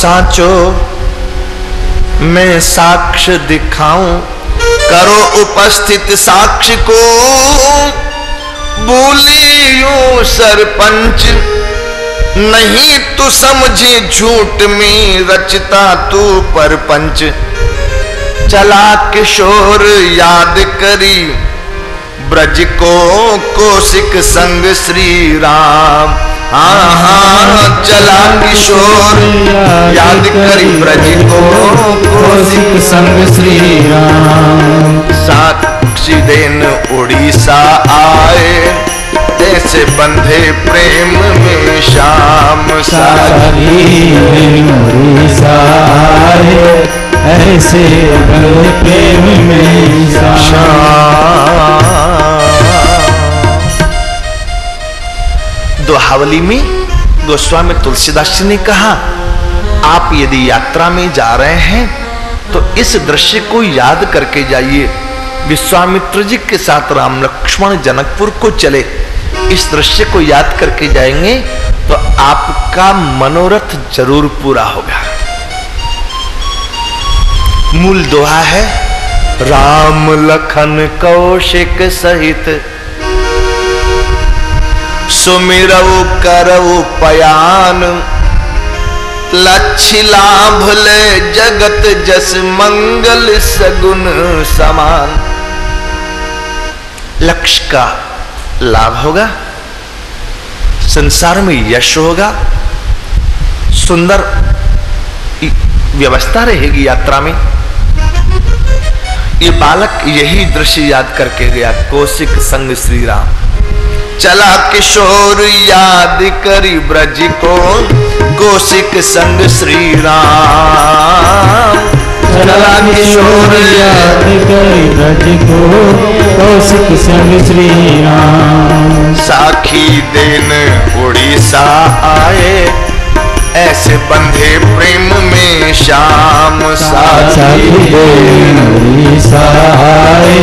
साचो मैं साक्ष्य दिखाऊं, करो उपस्थित साक्ष्य को। बोलियो सरपंच नहीं तू समझे झूठ में, रचता तू परपंच। चला किशोर याद करी ब्रज को, कौशिक संग श्री राम। हाँ हाँ चला किशोर याद करी ब्रज को, कौशिक संग श्री राम। साक्षी देन उड़ीसा आए, ऐसे बंधे प्रेम में श्याम। सारी उड़ीसा आए, ऐसे बंधे प्रेम में श्याम। दोहावली में गोस्वामी तुलसीदास जी ने कहा, आप यदि यात्रा में जा रहे हैं तो इस दृश्य को याद करके जाइए। विश्वामित्र जी के साथ राम लक्ष्मण जनकपुर को चले, इस दृश्य को याद करके जाएंगे तो आपका मनोरथ जरूर पूरा होगा। मूल दोहा है, राम लखन कौशिक सहित सुमिरऊ करऊ पयान। लक्ष्य लाभ ले जगत जस मंगल सगुन समान। लक्ष्य का लाभ होगा, संसार में यश होगा, सुंदर व्यवस्था रहेगी यात्रा में। ये बालक यही दृश्य याद करके गया, कौशिक संग श्री राम। चला किशोर याद करी ब्रज को, कौशिक संग श्री राम। चला किशोर याद करी ब्रज को, कौशिक संग श्री राम। साखी देन उड़ीसा आए, ऐसे बंधे प्रेम में श्याम। साखी देन उड़ीसा आए,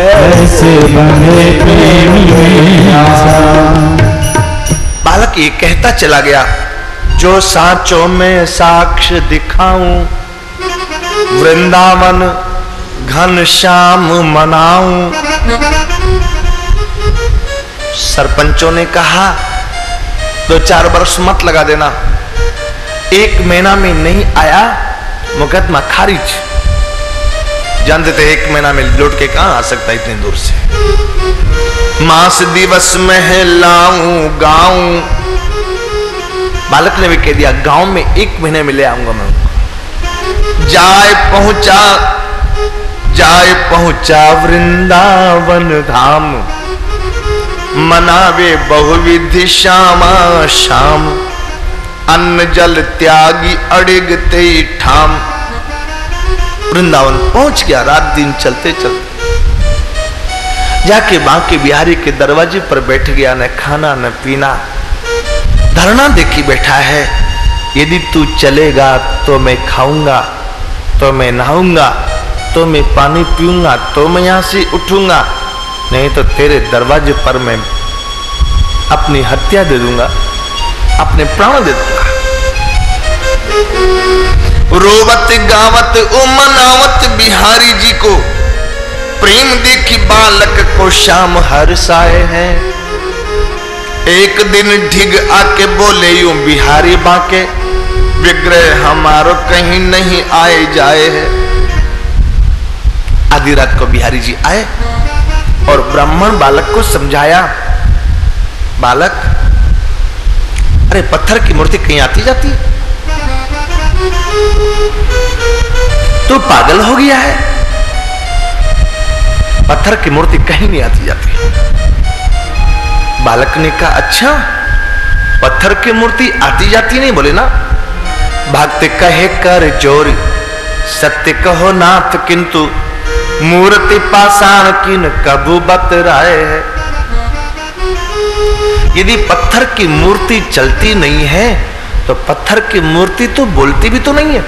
ऐसे बंधे प्रेम में श्याम। बालक ये कहता चला गया, जो साचों में साक्ष्य दिखाऊं, वृंदावन घन श्याम मनाऊं। सरपंचों ने कहा 2-4 वर्ष मत लगा देना, 1 महीना में नहीं आया मुकदमा खारिज। जानते थे 1 महीना में लौट के कहां आ सकता है इतनी दूर से। मास दिवस में लाऊं गाऊं, बालक ने भी कह दिया गांव में 1 महीने में ले आऊंगा मैं। जाए पहुंचा वृंदावन धाम, मनावे बहुविधि श्यामा श्याम। अन्न जल त्यागी अड़िगते ठाम। वृंदावन पहुंच गया, रात दिन चलते चलते जाके बांके बिहारी के दरवाजे पर बैठ गया। न खाना न पीना, धरना देखी बैठा है। यदि तू चलेगा तो मैं खाऊंगा, तो मैं नहाऊंगा, तो मैं पानी पीऊंगा, तो मैं यहां से उठूंगा, नहीं तो तेरे दरवाजे पर मैं अपनी हत्या दे दूंगा, अपने प्राण दे दूंगा। रोवत गावत ओ मनावत बिहारी जी को, प्रेम देखी बालक को श्याम हर्षाए है। एक दिन ढिग आके बोले यूं बिहारी बाके, विग्रह हमारो कहीं नहीं आए जाए है। आधी रात को बिहारी जी आए और ब्राह्मण बालक को समझाया, बालक अरे पत्थर की मूर्ति कहीं आती जाती है, तू पागल हो गया है। पत्थर की मूर्ति कहीं नहीं आती जाती। बालक ने कहा अच्छा, पत्थर की मूर्ति आती जाती नहीं? बोले ना, भक्त कहे कर जोरी, सत्य कहो नाथ किंतु मूर्ति पाषाण किन कबू बतराए है। यदि पत्थर की मूर्ति चलती नहीं है तो पत्थर की मूर्ति तो बोलती भी तो नहीं है।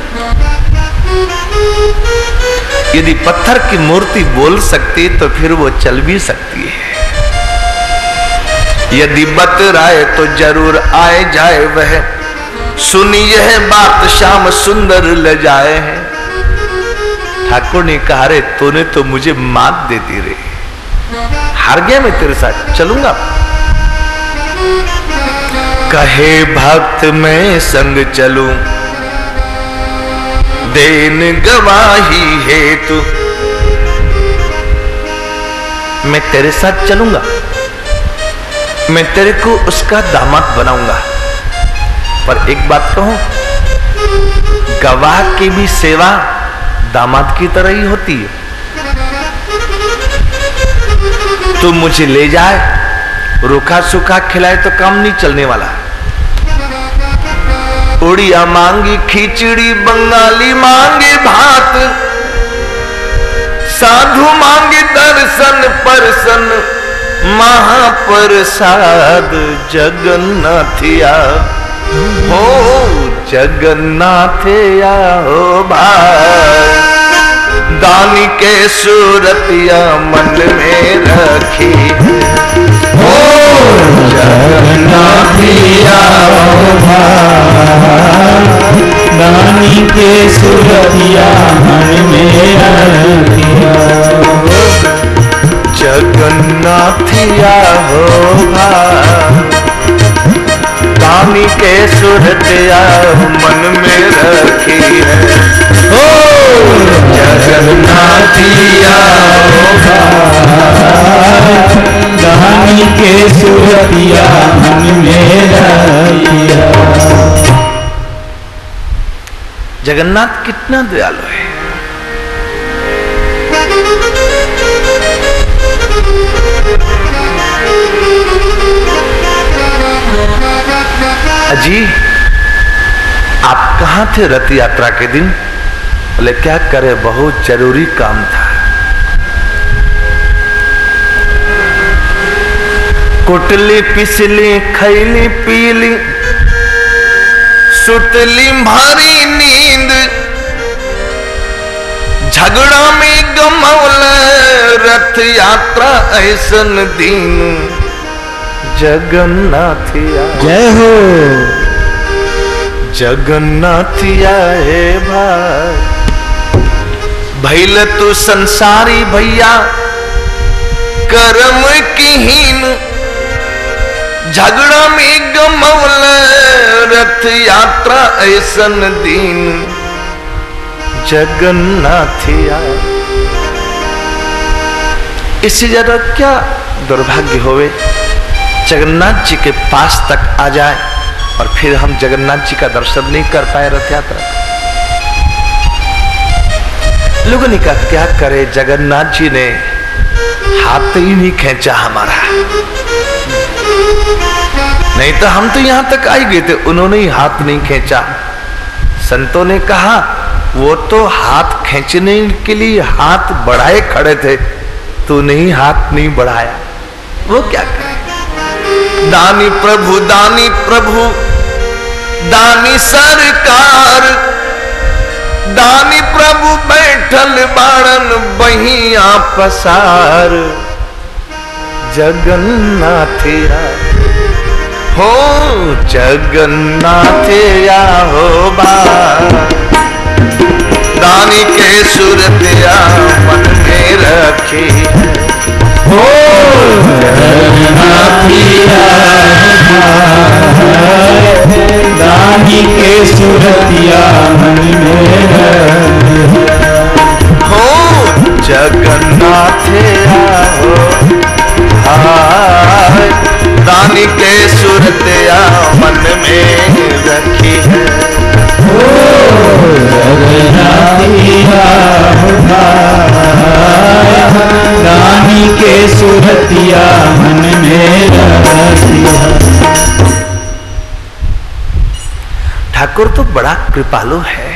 यदि पत्थर की मूर्ति बोल सकती तो फिर वो चल भी सकती है। यदि बतराए तो जरूर आए जाए वह, सुनी यह बात श्याम सुंदर ले जाए हैं। ठाकुर ने कहा, रे तूने तो मुझे मात दे दी रे, हार गया मैं तेरे साथ चलूंगा। कहे भक्त मैं संग चलूं, देन गवाही हेतु, मैं तेरे साथ चलूंगा, मैं तेरे को उसका दामाद बनाऊंगा। पर एक बात कहूं, गवाह की भी सेवा दामाद की तरह ही होती है। तू मुझे ले जाए, रूखा सूखा खिलाए तो काम नहीं चलने वाला। उड़िया मांगी खिचड़ी, बंगाली मांगे भात, साधु मांगे दर्शन परसन, महाप्रसाद जगन्नाथिया हो, जगन्नाथिया हो भाई। दानी के सूरतिया मन में रखी हो, जगन्नाथिया हो भाई। दानी के सूरतिया मन में रखिया, जगन्नाथिया हो भाई। दानी के सूरतिया मन में रखी है, ओ जगन्नाथिया हो भाई। दानी के सूरतिया मन में रखिया। जगन्नाथ कितना दयालु है। अजी आप कहां थे रथ यात्रा के दिन? बोले क्या करे, बहुत जरूरी काम था। कुटली पिसली खैली पीली, सुतली भारी नींद, झगड़ा में गमौल रथ यात्रा ऐसन दिन। जगन्नाथिया जय हो, जगन्नाथिया हे भाई। भैल तू संसारी भैया कर्म की हीन, झगड़ा में गमौल रथ यात्रा ऐसन दिन। जगन्नाथिया इससे ज्यादा क्या दुर्भाग्य होवे, जगन्नाथ जी के पास तक आ जाए और फिर हम जगन्नाथ जी का दर्शन नहीं कर पाए रथ यात्रा। लोगों ने कहा क्या करे, जगन्नाथ जी ने हाथ ही नहीं खींचा हमारा, नहीं तो हम तो यहां तक आ गए थे, उन्होंने ही हाथ नहीं खींचा। संतों ने कहा वो तो हाथ खींचने के लिए हाथ बढ़ाए खड़े थे, तूने ही हाथ नहीं बढ़ाया, वो क्या करे। दानी प्रभु दानी सरकार, दानी प्रभु बैठल बाड़न बहिया पसार। जगन्नाथिया हो, जगन्नाथिया हो भाई। दानी के सूरतिया मन में रखी हो, जगन्नाथिया दानी के सूरतिया मन में हो, जगन्नाथिया हो भाई। दानी के सूरतिया मन में रखी है, हो जगन्नाथिया हो भाई। दानी के सूरतिया मन में रखिया। ठाकुर तो बड़ा कृपालु है।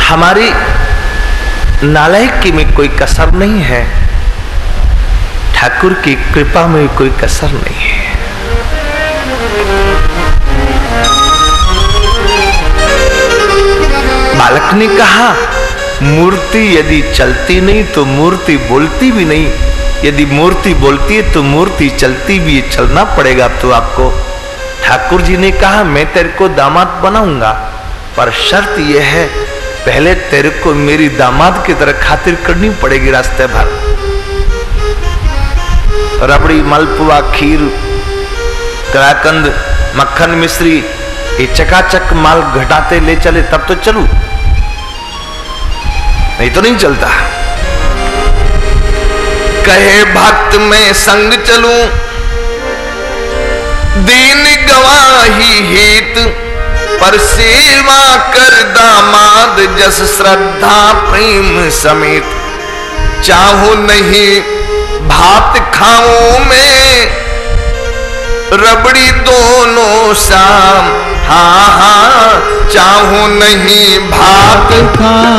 हमारी नालायकी में कोई कसर नहीं है, ठाकुर की कृपा में कोई कसर नहीं है। बालक ने कहा मूर्ति यदि चलती नहीं तो मूर्ति बोलती भी नहीं, यदि मूर्ति बोलती है तो मूर्ति चलती भी है, चलना पड़ेगा। अब तो आपको ठाकुर जी ने कहा मैं तेरे को दामाद बनाऊंगा, पर शर्त यह है पहले तेरे को मेरी दामाद की तरह खातिर करनी पड़ेगी रास्ते भर। रबड़ी, मालपुआ, खीर, कलाकंद, मक्खन, मिश्री, ये चकाचक माल घटाते ले चले तब तो चलू, नहीं तो नहीं चलता। कहे भक्त में संग चलूं, दीन गवाही हित, पर सेवा कर दामाद जस श्रद्धा प्रेम समेत। चाहूं नहीं भात खाऊं मैं, रबड़ी दोनों शाम। हाँ हाँ, चाहूं नहीं भात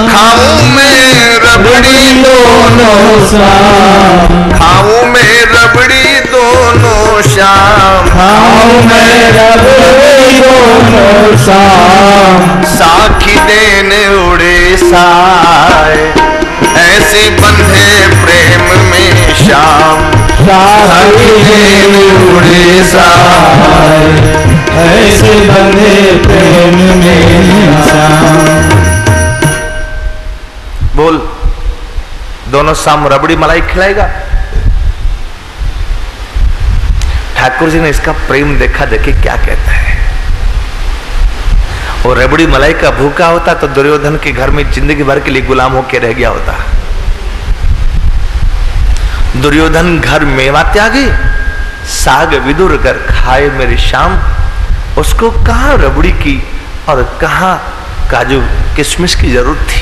खाऊं मैं, रबड़ी दोनों शाम। खाऊं मैं रबड़ी दोनों शाम। खाऊं मैं रबड़ी दोनों शाम। साखी देने उड़े साए, ऐसे बंधे प्रेम में शाम। साखी देने उड़े साए, ऐसे बंधे प्रेम में शाम। बोल, दोनों शाम रबड़ी मलाई खिलाएगा? ठाकुर जी ने इसका प्रेम देखा, देखे क्या कहता है। और रबड़ी मलाई का भूखा होता तो दुर्योधन के घर में जिंदगी भर के लिए गुलाम होकर रह गया होता। दुर्योधन घर मेवा त्यागे, साग विदुर कर खाए मेरी शाम। उसको कहां रबड़ी की और कहां काजू किशमिश की जरूरत थी।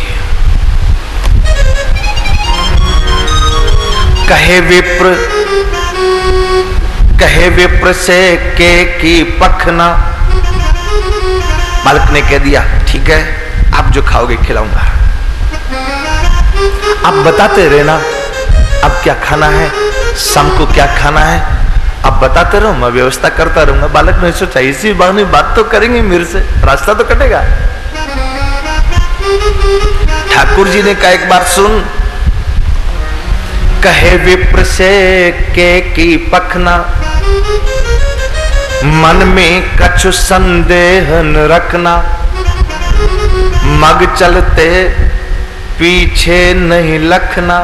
कहे विप्र से के की पखना। मालिक ने कह दिया ठीक है, आप जो खाओगे खिलाऊंगा, आप बताते रहना अब क्या खाना है, शाम को क्या खाना है, आप बताते रहो, मैं व्यवस्था करता रहूंगा। बालक ने सोचा इसी बहाने बात तो करेंगे मेरे से, रास्ता तो कटेगा। ठाकुर जी ने कहा एक बार सुन। कहे विप्र से के की पखना, मन में कछु संदेह न रखना। मग चलते पीछे नहीं लखना।